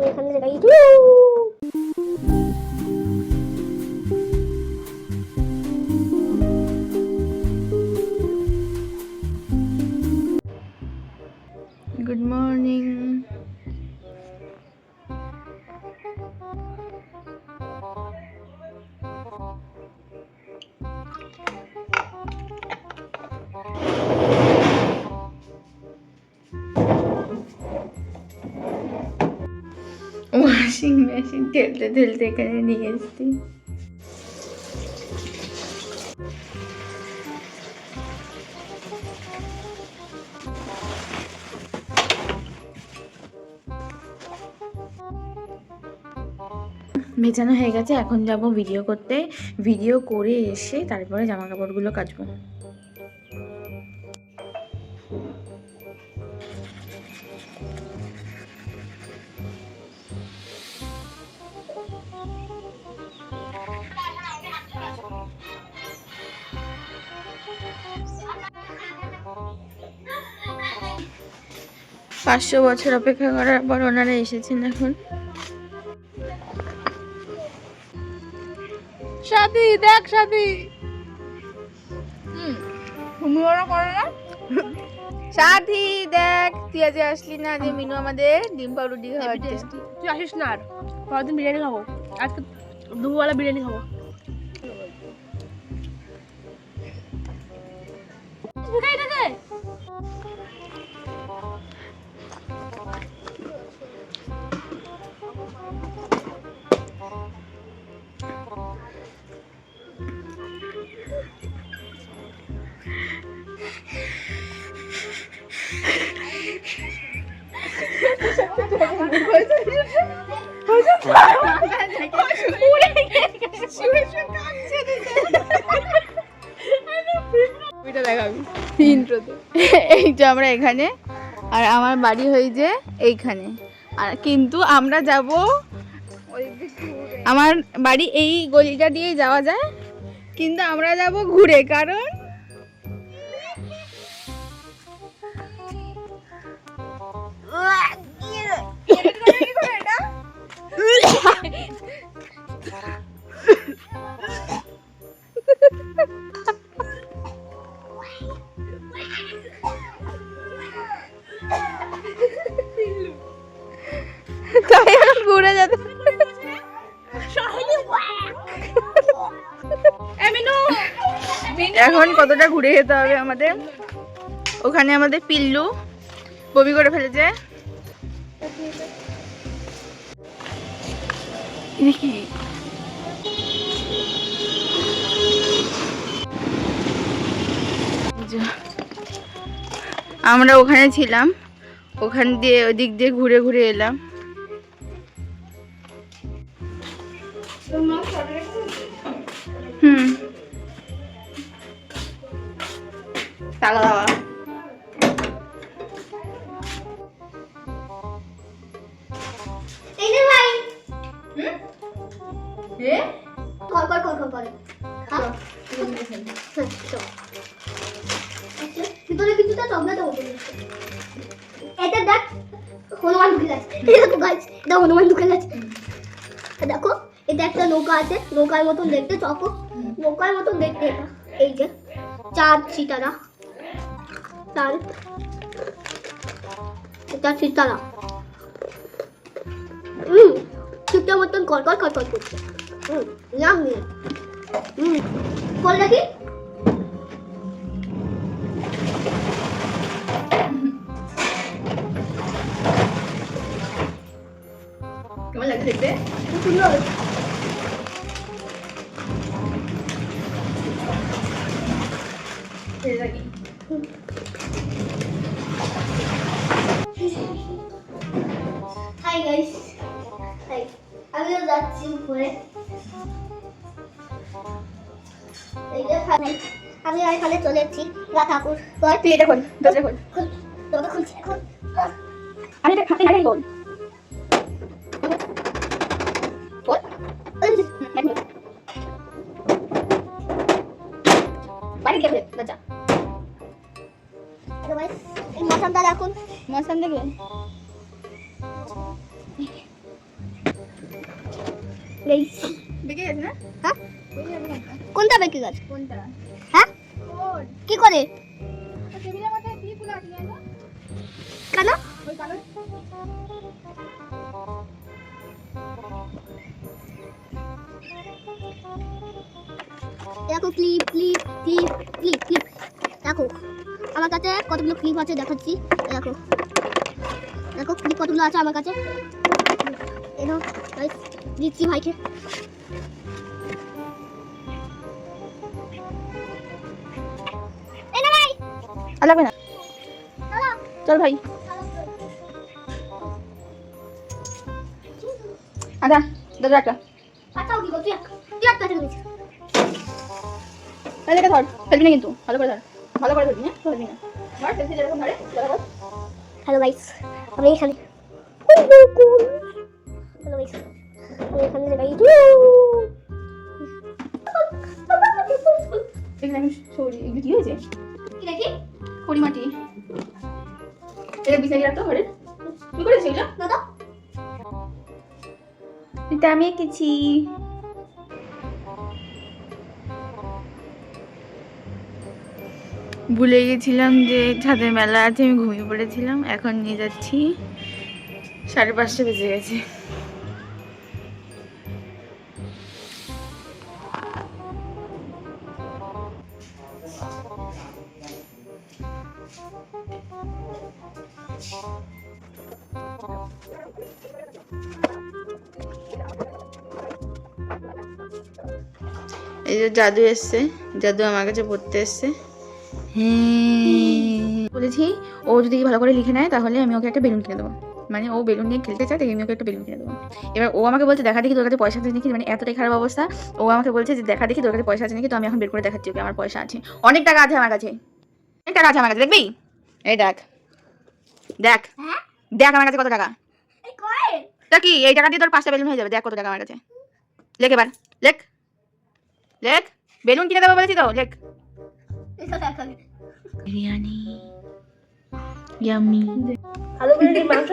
এখানে দেখাই good morning. Washing machine ঠেলতে ঠেলতে এখানে নিয়ে এসছি। মেজানো হয়ে গেছে, এখন যাব ভিডিও করতে। ভিডিও করে এসে তারপরে জামা কাপড়গুলো কাচবো। পাঁচশো বছর অপেক্ষা করার পর ওনারা এসেছেন এখন। সাথী দেখ, সাথী করে না। সাথী দেখ, তুই আজ আসলি না, যে মিনু আমাদের ডিম পাউরুটি খাওয়াচ্ছে। তুই আসিস না, আর পরের দিন বিরিয়ানি খাবো। আজকে দুপুরবেলা বিরিয়ানি খাবো। এই যে আমরা এখানে, আর আমার বাড়ি হয়ে যে এইখানে। আর কিন্তু আমরা যাব, আমার বাড়ি এই গলিটা দিয়ে যাওয়া যায়, কিন্তু আমরা যাব ঘুরে। কারণ ঘুরে যেতে এখন কতটা ঘুরে যেতে হবে আমাদের। ওখানে আমাদের পিল্লু বমি করে ফেলেছে। আমরা ওখানে ছিলাম, ওখান দিয়ে ওদিক দিয়ে ঘুরে ঘুরে এলাম। তালা দেওয়া। এই নে ভাই। কর কর কর কর করে খাও। ভিতরে কিছুটা টমেটো ওঠে। এটা দেখ, হনুমান ঢুকে গেছে। এটা তো গাছ, এটা হনুমান ঢুকে গেছে। দেখো, এটা একটা নৌকা আছে, নৌকার মতন দেখতে, চকো নৌকার মতন দেখতে। এটা এই যে চার সিতারা, চার এটা সিতারা। ঠিকঠাক মতন কর কর কর কর করছে। নাম নিয়ে বল দেখি। কেমন লাগছে দেখতে? খুব সুন্দর। Hi guys, hi. আমিও যাচ্ছি উপরে। এই যে আমি এখানে চলে এসেছি। ঠাকুর তুই এটা খোল, দরজা খোল। দরজা খুলছি এখন। আমি এটা খাতে নাই খোল। বাড়ি গেলে দরজা। এই মশানটা দেখুন, मौसम देखे গাইস বেঁকে গেছে না হ্যাঁ কোনটা বেঁকে গেছে কোনটা হ্যাঁ কোন কি করে টেবিলের মধ্যে কি ফুল আছে জানো কেন ওই কালো দেখো clip clip clip clip clip দেখো আমার কাছে কতগুলো ক্লিপ আছে দেখাচ্ছি দেখো দেখো ক্লিপ কতগুলো আছে আমার কাছে এই নাও গাইস দিচ্ছি ভাইকে এই না ভাই আর লাগবে না চলো চল ভাই আচ্ছা দাদা একটা পাতাও কি করছিস তুই একটা থেকে দিচ্ছি তাহলে ধর ফেলবি না কিন্তু ভালো করে ধর ভালো করে ধরবি হ্যাঁ ফেলবি না ধর ফেলবি যেরকম ধরে ধর হ্যালো গাইস আমি এখানে হ্যালো গাইস আমি এখানে গাইস এখানে আমি সরি এগুলো কি হয়েছে কি দেখি খড়ি মাটি এটা বিছাই রাখতো ঘরে তুই করেছিস এগুলো না তো এটা আমি এঁকেছি ভুলে গেছিলাম যে ছাদের মেলা আছে আমি ঘুমিয়ে পড়েছিলাম এখন নিয়ে যাচ্ছি 5:30 বেজে গেছে এই যে জাদু এসছে জাদু আমার কাছে পড়তে এসছে বলেছি ও যদি ভালো করে লিখে নেয় তাহলে আমি ওকে একটা বেলুন কিনে দেবো মানে ও বেলুন নিয়ে খেলতে চায় তাই আমি ওকে একটা বেলুন কিনে দেবো এবার ও আমাকে বলছে দেখা দেখি তোর কাছে পয়সা আছে নাকি মানে এতটাই খারাপ অবস্থা ও আমাকে বলছে যে দেখা দেখি তোর কাছে পয়সা আছে নাকি তো আমি এখন বের করে দেখাচ্ছি ওকে আমার পয়সা আছে অনেক টাকা আছে আমার কাছে অনেক টাকা আছে আমার কাছে দেখবি এই দেখ দেখ হ্যাঁ দেখ আমার কাছে কত টাকা এই কয় তা কি এই টাকা দিয়ে তোর 5টা বেলুন হয়ে যাবে দেখ কত টাকা আমার কাছে লেখ এবার লেখ লেখ বেলুন কিনে দেবো বলেছি তো লেখ এটা দেখা বিরিয়ানি ইয়াম্মি ভালো করে মাংস